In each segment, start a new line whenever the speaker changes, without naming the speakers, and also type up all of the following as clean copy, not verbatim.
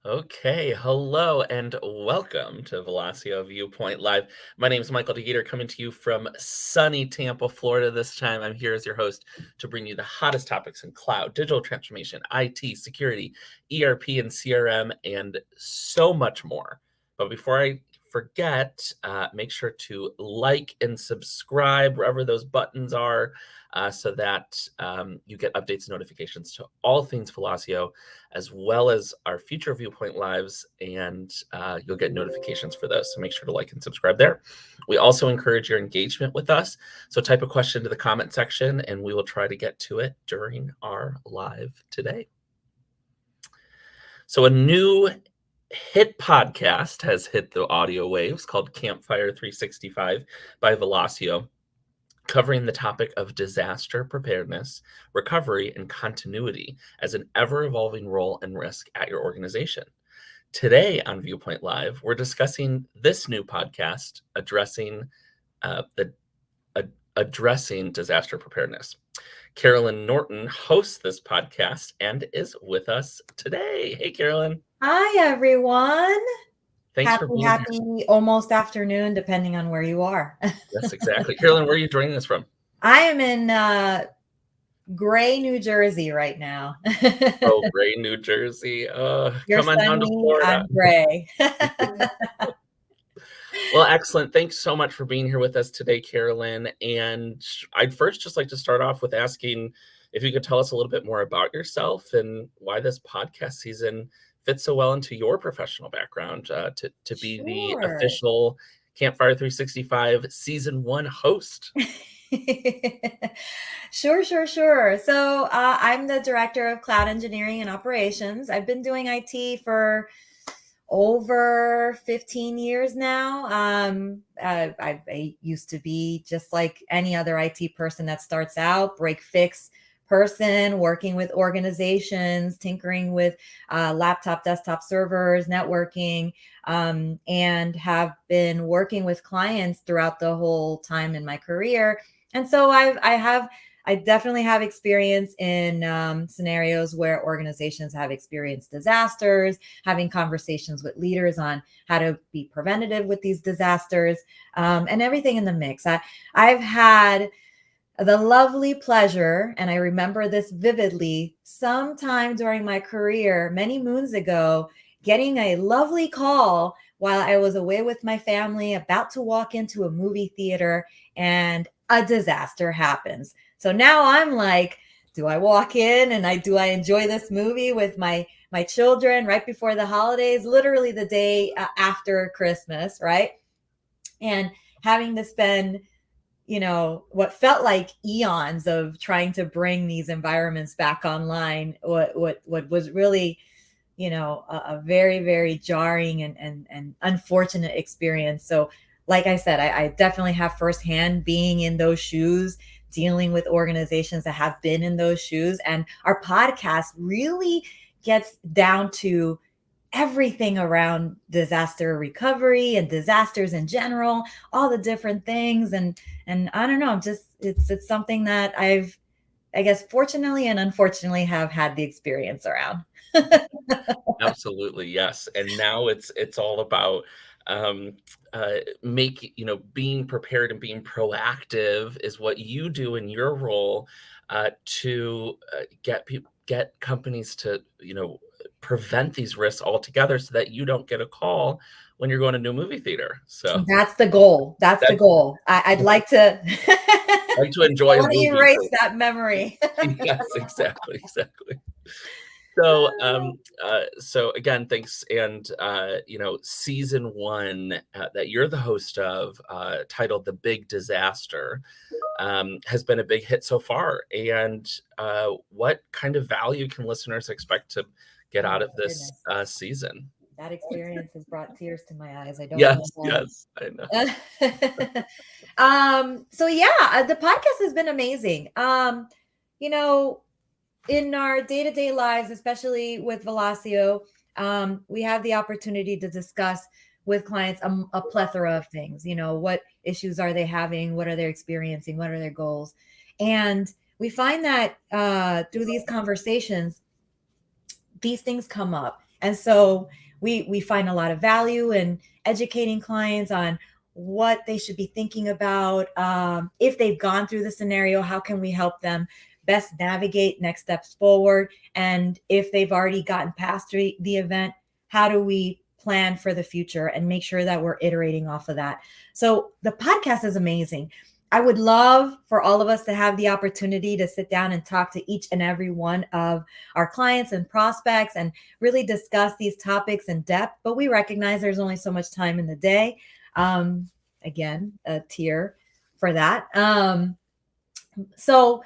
Okay, hello and welcome to Velosio Viewpoint Live. My name is Michael DeGeeter, coming to you from sunny Tampa, Florida. This time, I'm here as your host to bring you the hottest topics in cloud, digital transformation, IT, security, ERP, and CRM, and so much more. But before I forget, make sure to like and subscribe wherever those buttons are, so that you get updates and notifications to all things Velosio, as well as our future Viewpoint Lives, and you'll get notifications for those. So make sure to like and subscribe there. We also encourage your engagement with us. So type a question to the comment section, and we will try to get to it during our live today. So a new hit podcast has hit the audio waves called Campfire365 by Velosio, covering the topic of disaster preparedness, recovery, and continuity as an ever-evolving role and risk at your organization. Today on Viewpoint Live, we're discussing this new podcast addressing addressing disaster preparedness. Carolyn Norton hosts this podcast and is with us today. Hey, Carolyn.
Hi, everyone.
Thanks for being here.
Happy almost afternoon, depending on where you are.
Yes, exactly. Carolyn, where are you joining us from?
I am in Gray, New Jersey right now.
Oh, Gray, New Jersey.
You're
Come on down to
sunny,
Florida.
I'm gray.
Well, excellent. Thanks so much for being here with us today, Carolyn. And I'd first just like to start off with asking if you could tell us a little bit more about yourself and why this podcast season fits so well into your professional background, to be the
Sure.
official Campfire365 Season 1 host.
Sure. So I'm the director of cloud engineering and operations. I've been doing IT for over 15 years now. I used to be just like any other IT person that starts out, break fix person, working with organizations, tinkering with laptop, desktop servers, networking, and have been working with clients throughout the whole time in my career. And so I definitely have experience in scenarios where organizations have experienced disasters, having conversations with leaders on how to be preventative with these disasters, and everything in the mix. I've had the lovely pleasure, and I remember this vividly, sometime during my career, many moons ago, getting a lovely call while I was away with my family, about to walk into a movie theater, and a disaster happens. So now I'm like, do I walk in and do I enjoy this movie with my children right before the holidays, literally the day after Christmas, right? And having to spend what felt like eons of trying to bring these environments back online, what was really a very, very jarring and unfortunate experience. So like I said, I definitely have firsthand being in those shoes, dealing with organizations that have been in those shoes. And our podcast really gets down to everything around disaster recovery and disasters in general, all the different things. And I don't know, it's something that I guess fortunately and unfortunately have had the experience around.
Absolutely, yes. And now it's all about being prepared and being proactive is what you do in your role, to get companies to prevent these risks altogether, so that you don't get a call when you're going to a new movie theater. So
That's the goal. That's the goal. I'd like to
like to enjoy a movie.
erase that memory.
Yes, exactly. So again, thanks. And Season 1 that you're the host of, titled "The Big Disaster," has been a big hit so far. And what kind of value can listeners expect to get out of this season?
That experience has brought tears to my eyes. I don't
Yes,
know why.
I know.
So yeah, the podcast has been amazing. In our day-to-day lives, especially with Velosio, we have the opportunity to discuss with clients a plethora of things. What issues are they having? What are they experiencing? What are their goals? And we find that through these conversations, these things come up. And so we find a lot of value in educating clients on what they should be thinking about. If they've gone through the scenario, how can we help them best navigate next steps forward? And if they've already gotten past the event, how do we plan for the future and make sure that we're iterating off of that? So the podcast is amazing. I would love for all of us to have the opportunity to sit down and talk to each and every one of our clients and prospects and really discuss these topics in depth. But we recognize there's only so much time in the day. Again, a tier for that. So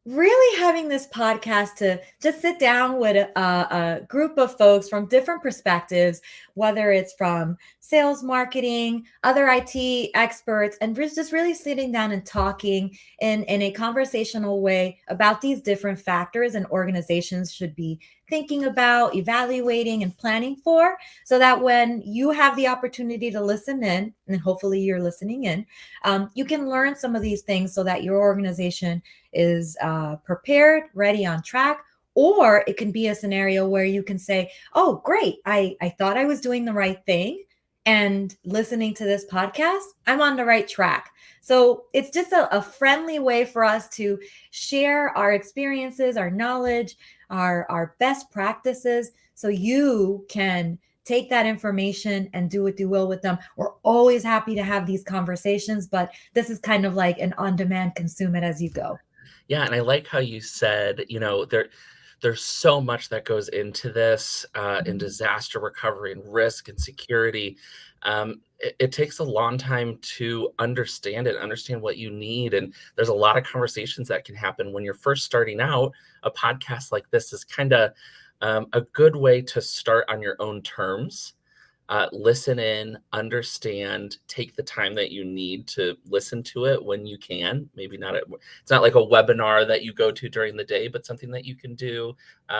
really having this podcast to just sit down with a group of folks from different perspectives, whether it's from sales, marketing, other IT experts, and just really sitting down and talking in a conversational way about these different factors and organizations should be thinking about, evaluating, and planning for, so that when you have the opportunity to listen in, and hopefully you're listening in, you can learn some of these things so that your organization is prepared, ready, on track. Or it can be a scenario where you can say, oh, great, I thought I was doing the right thing. And listening to this podcast, I'm on the right track. So it's just a friendly way for us to share our experiences, our knowledge, our best practices, so you can take that information and do what you will with them. We're always happy to have these conversations, but this is kind of like an on-demand, consume it as you go.
Yeah, and I like how you said, there's so much that goes into this in disaster recovery and risk and security. It takes a long time to understand it, understand what you need. And there's a lot of conversations that can happen when you're first starting out. A podcast like this is kind of a good way to start on your own terms. Listen in, understand, take the time that you need to listen to it when you can. Maybe not, it's not like a webinar that you go to during the day, but something that you can do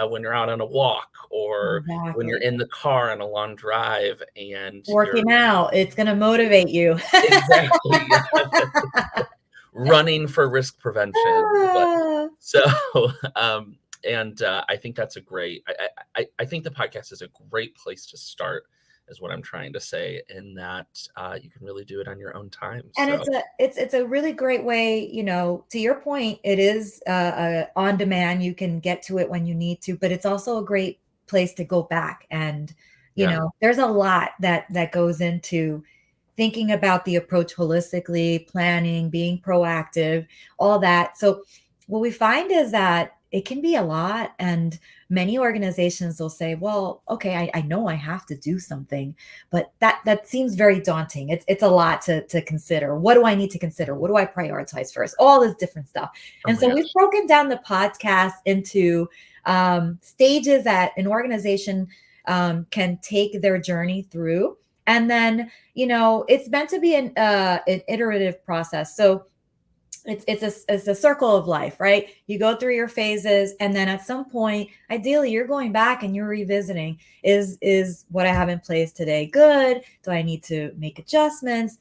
when you're out on a walk, or when you're
Exactly.
in the car on a long drive and you're
Working out, it's going to motivate you.
exactly running for risk prevention. But so, I think that's a great, I think the podcast is a great place to start, is what I'm trying to say, in that you can really do it on your own time.
And
So
it's a really great way, to your point, it is on demand. You can get to it when you need to, but it's also a great place to go back. And,
yeah,
there's a lot that goes into thinking about the approach holistically, planning, being proactive, all that. So what we find is that it can be a lot. And many organizations will say, well, okay, I know I have to do something, but that seems very daunting. It's a lot to consider. What do I need to consider? What do I prioritize first? All this different stuff.
oh
And
my
so we've
gosh,
broken down the podcast into stages that an organization can take their journey through. And then, it's meant to be an iterative process. So it's a circle of life, right? You go through your phases, and then at some point, ideally, you're going back and you're revisiting: is what I have in place today good? Do I need to make adjustments?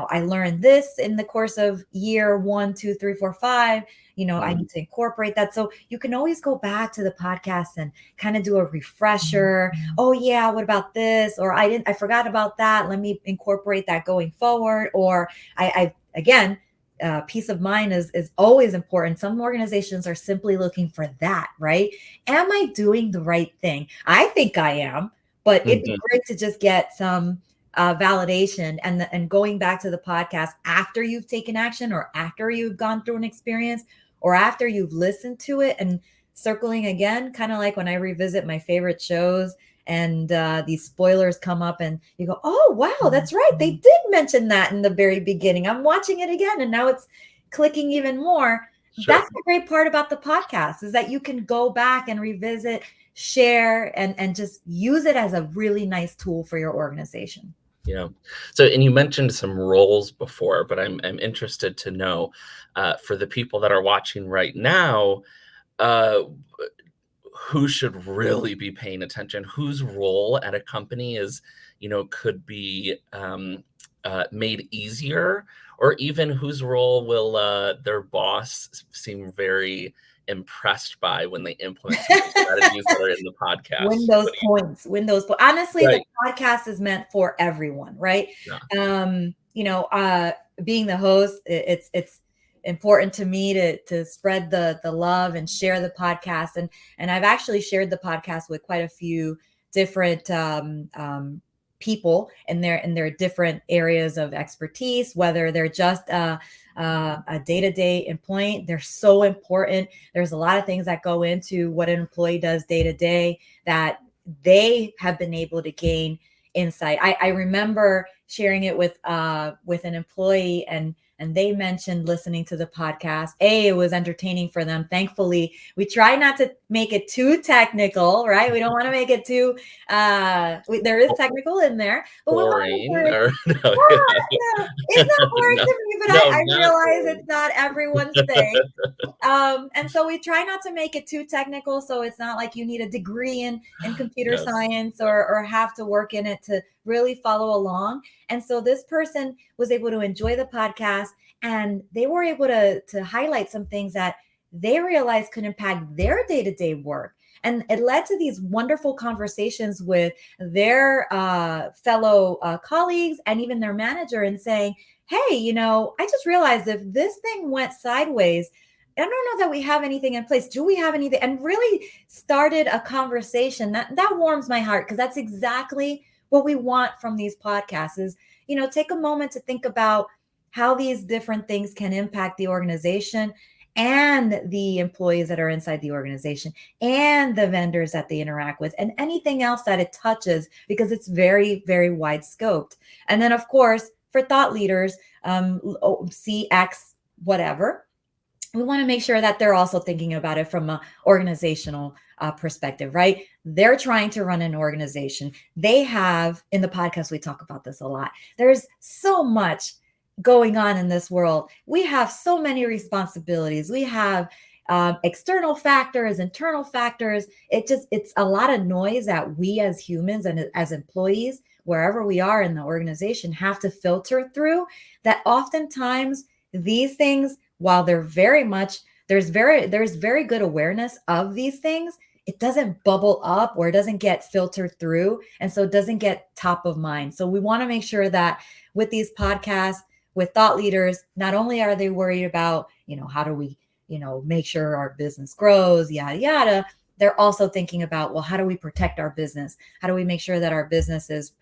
I learned this in the course of year 1, 2, 3, 4, 5. I need to incorporate that. So you can always go back to the podcast and kind of do a refresher. Oh yeah, what about this? Or I forgot about that. Let me incorporate that going forward. Or I again, peace of mind is always important. Some organizations are simply looking for that, right? Am I doing the right thing? I think I am, but it'd be
Mhm.
great to just get some validation, and going back to the podcast after you've taken action, or after you've gone through an experience, or after you've listened to it, and circling again, kind of like when I revisit my favorite shows and these spoilers come up and you go, oh, wow, that's right. They did mention that in the very beginning. I'm watching it again and now it's clicking even more.
Sure.
That's the great part about the podcast, is that you can go back and revisit, share, and just use it as a really nice tool for your organization.
Yeah. So, and you mentioned some roles before, but I'm interested to know, for the people that are watching right now, uh, who should really be paying attention? Whose role at a company is, could be made easier, or even whose role will their boss seem very impressed by when they implement some of the strategies that are in the podcast?
Win those points. Honestly, the
Right.
podcast is meant for everyone, right?
Yeah.
Being the host, it's important to me to spread the love and share the podcast. And I've actually shared the podcast with quite a few different people in their different areas of expertise, whether they're just a day-to-day employee. They're so important. There's a lot of things that go into what an employee does day to day that they have been able to gain insight. I remember sharing it with an employee, and they mentioned listening to the podcast. It was entertaining for them. Thankfully, we try not to make it too technical, right? We don't want to make it too there is technical in there, but we want to make
Boring,
sure
or no?
no, it's not boring
No,
to me, but
no,
I
not
realize
boring.
it's not everyone's thing. And so we try not to make it too technical. So it's not like you need a degree in computer
Yes.
science or have to work in it to really follow along. And so this person was able to enjoy the podcast, and they were able to highlight some things that they realized could impact their day-to-day work. And it led to these wonderful conversations with their fellow colleagues and even their manager, and saying, hey, I just realized if this thing went sideways, I don't know that we have anything in place. Do we have anything? And really started a conversation that warms my heart, because that's exactly what we want from these podcasts is, take a moment to think about how these different things can impact the organization and the employees that are inside the organization and the vendors that they interact with and anything else that it touches, because it's very, very wide scoped. And then, of course, for thought leaders, CX, whatever, we want to make sure that they're also thinking about it from an organizational perspective, right? They're trying to run an organization. They have, in the podcast, we talk about this a lot. There's so much going on in this world. We have so many responsibilities. We have external factors, internal factors. It's a lot of noise that we as humans and as employees, wherever we are in the organization, have to filter through, that oftentimes these things, while they're very much, there's very good awareness of these things, it doesn't bubble up or it doesn't get filtered through. And so it doesn't get top of mind. So we want to make sure that with these podcasts, with thought leaders, not only are they worried about, how do we, make sure our business grows, yada, yada, they're also thinking about, well, how do we protect our business? How do we make sure that our business is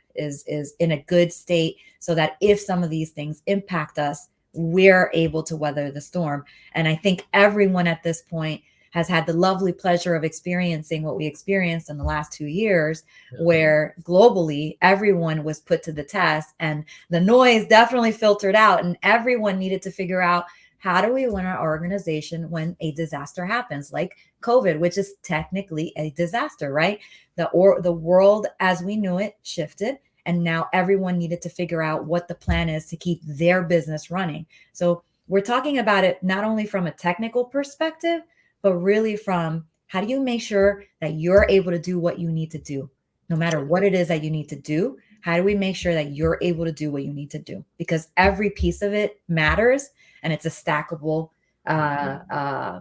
in a good state, so that if some of these things impact us, we're able to weather the storm? And I think everyone at this point has had the lovely pleasure of experiencing what we experienced in the last 2 years, where globally everyone was put to the test and the noise definitely filtered out, and everyone needed to figure out, how do we run our organization when a disaster happens, like COVID, which is technically a disaster, right? The world as we knew it shifted. And now everyone needed to figure out what the plan is to keep their business running. So we're talking about it not only from a technical perspective, but really from, how do you make sure that you're able to do what you need to do, no matter what it is that you need to do? How do we make sure that you're able to do what you need to do? Because every piece of it matters, and it's a stackable,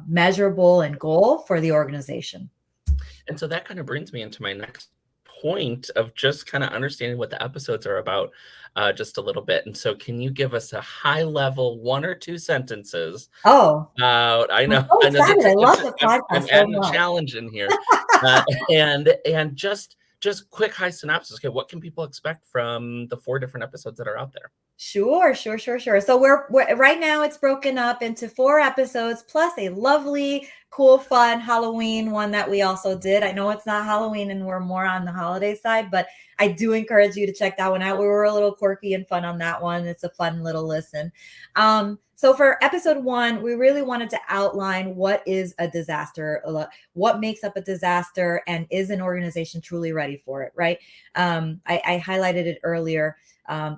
measurable and goal for the organization.
And so that kind of brings me into my next point of just kind of understanding what the episodes are about, just a little bit. And so, can you give us a high level 1 or 2 sentences
Oh,
about? I
I'm
know,
so
I know,
excited. I love the
I'm
podcast so
adding a
much.
challenge in here, uh, and just quick high synopsis. Okay, what can people expect from the 4 different episodes that are out there?
Sure. So we're right now, it's broken up into 4 episodes plus a lovely, cool, fun Halloween one that we also did. I know it's not Halloween and we're more on the holiday side, but I do encourage you to check that one out. We were a little quirky and fun on that one. It's a fun little listen. So for episode 1, we really wanted to outline what is a disaster, what makes up a disaster, and is an organization truly ready for it, right? I highlighted it earlier.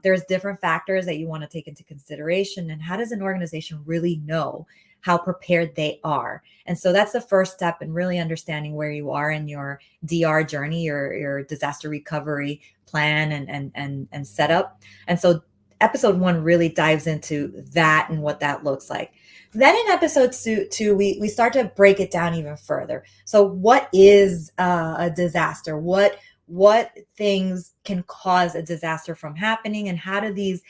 There's different factors that you want to take into consideration. And how does an organization really know how prepared they are. And so that's the first step in really understanding where you are in your DR journey, your disaster recovery plan and setup. And so episode 1 really dives into that and what that looks like. Then in episode 2, we start to break it down even further. So what is a disaster? What things can cause a disaster from happening, and how do these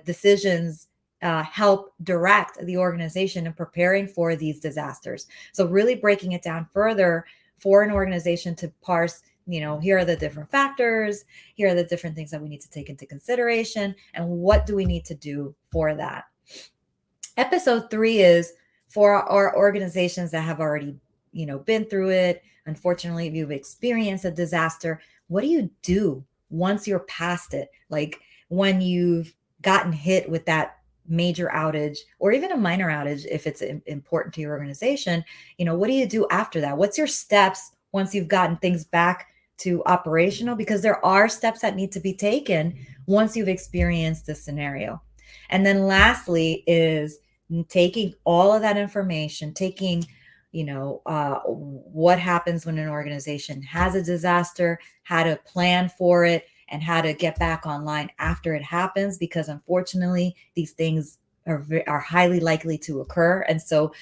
decisions help direct the organization in preparing for these disasters? So really breaking it down further for an organization to parse, here are the different factors, here are the different things that we need to take into consideration, and what do we need to do for that. Episode 3 is for our organizations that have already, been through it. Unfortunately, if you've experienced a disaster, what do you do once you're past it? Like when you've gotten hit with that major outage, or even a minor outage, if it's important to your organization, what do you do after that? What's your steps once you've gotten things back to operational? Because there are steps that need to be taken once you've experienced this scenario. And then lastly is taking all of that information, taking, what happens when an organization has a disaster, how to plan for it, and how to get back online after it happens, because unfortunately, these things are highly likely to occur. And so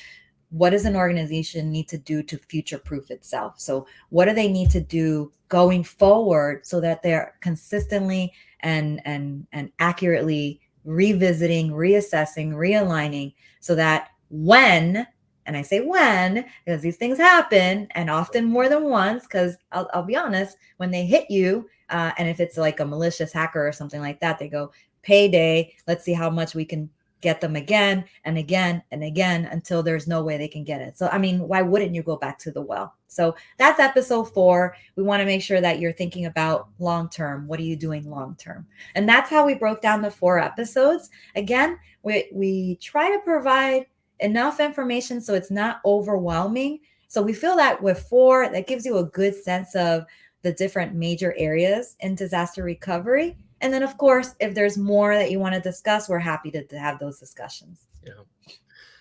what does an organization need to do to future-proof itself? So what do they need to do going forward so that they're consistently and accurately revisiting, reassessing, realigning, so that when, and I say when, because these things happen, and often more than once, because I'll be honest, when they hit you, and if it's like a malicious hacker or something like that, they go, payday, let's see how much we can get them again and again and again until there's no way they can get it. So, I mean, why wouldn't you go back to the well? So that's episode 4. We want to make sure that you're thinking about long-term. What are you doing long-term? And that's how we broke down the 4 episodes. Again, we try to provide enough information so it's not overwhelming. So we feel that with 4, that gives you a good sense of the different major areas in disaster recovery. And then, of course, if there's more that you want to discuss, we're happy to have those discussions.
Yeah.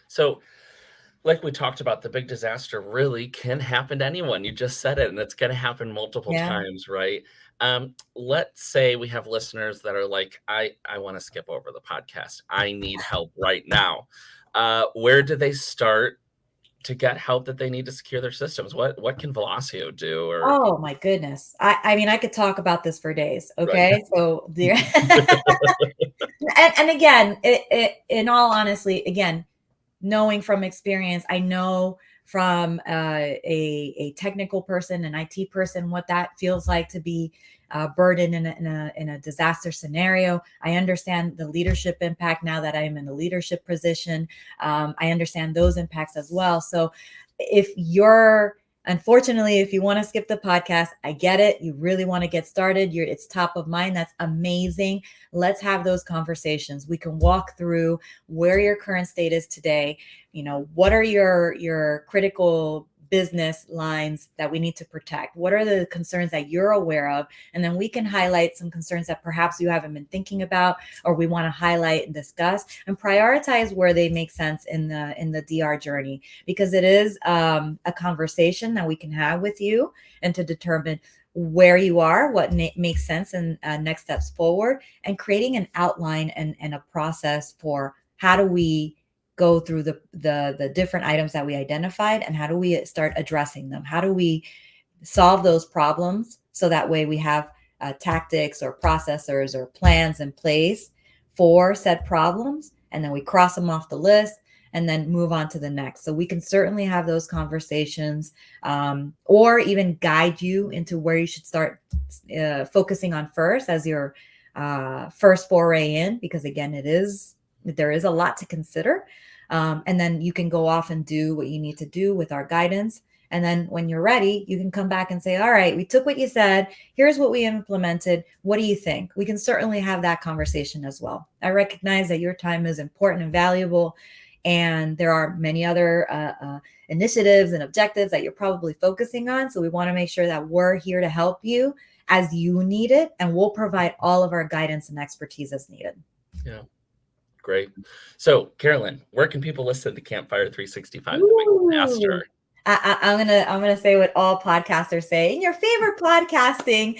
So, like we talked about, the big disaster really can happen to anyone. You just said it, and it's going to happen multiple times, right? Let's say we have listeners that are like, I want to skip over the podcast. I need help right now. Where do they start to get help that they need to secure their systems? What can Velosio do? Or
oh my goodness, I mean, I could talk about this for days. Okay,
right.
so and again, in all honesty, again, knowing from experience, I know from a technical person, an IT person, what that feels like to be burdened in a disaster scenario. I understand the leadership impact now that I'm in a leadership position. I understand those impacts as well. So unfortunately, if you want to skip the podcast, I get it. You really want to get started. It's top of mind. That's amazing. Let's have those conversations. We can walk through where your current state is today. What are your critical business lines that we need to protect? What are the concerns that you're aware of? And then we can highlight some concerns that perhaps you haven't been thinking about, or we want to highlight and discuss, and prioritize where they make sense in the DR journey, because it is a conversation that we can have with you and to determine where you are, what makes sense, and next steps forward, and creating an outline and a process for how do we go through the different items that we identified, and how do we start addressing them? How do we solve those problems so that way we have tactics or processors or plans in place for said problems, and then we cross them off the list and then move on to the next. So we can certainly have those conversations, or even guide you into where you should start focusing on first as your first foray in, because again, there is a lot to consider. And then you can go off and do what you need to do with our guidance. And then when you're ready, you can come back and say, all right, we took what you said. Here's what we implemented. What do you think? We can certainly have that conversation as well. I recognize that your time is important and valuable, and there are many other initiatives and objectives that you're probably focusing on. So we want to make sure that we're here to help you as you need it, and we'll provide all of our guidance and expertise as needed.
Yeah. Great. So, Carolyn, where can people listen to Campfire 365, the Big Master?
Ooh. I'm gonna say what all podcasters say in your favorite podcasting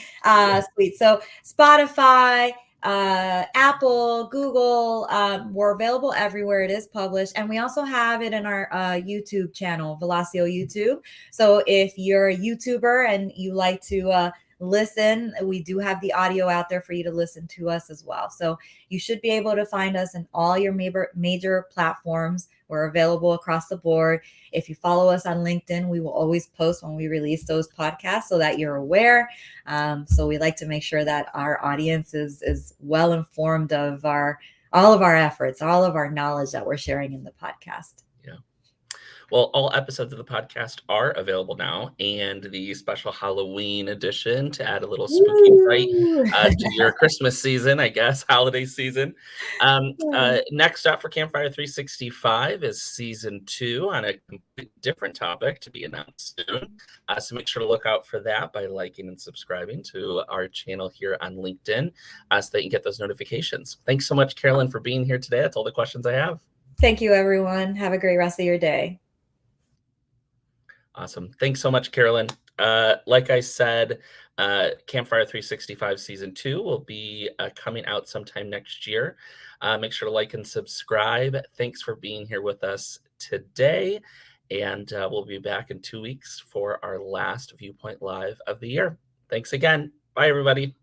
suite. So Spotify, Apple, Google, we're available everywhere. It is published, and we also have it in our YouTube channel, Velosio YouTube. So if you're a YouTuber and you like to listen, we do have the audio out there for you to listen to us as well. So you should be able to find us in all your major platforms. We're available across the board. If you follow us on LinkedIn, we will always post when we release those podcasts so that you're aware. So we like to make sure that our audience is well informed of all of our efforts, all of our knowledge that we're sharing in the podcast.
Yeah. Well, all episodes of the podcast are available now, and the special Halloween edition to add a little spooky fright to your Christmas season, I guess, holiday season. Next up for Campfire 365 is season 2 on a completely different topic to be announced soon. So make sure to look out for that by liking and subscribing to our channel here on LinkedIn so that you can get those notifications. Thanks so much, Carolyn, for being here today. That's all the questions I have.
Thank you, everyone. Have a great rest of your day.
Awesome. Thanks so much, Carolyn. Like I said, Campfire 365 Season 2 will be coming out sometime next year. Make sure to like and subscribe. Thanks for being here with us today. And we'll be back in 2 weeks for our last Viewpoint Live of the year. Thanks again. Bye, everybody.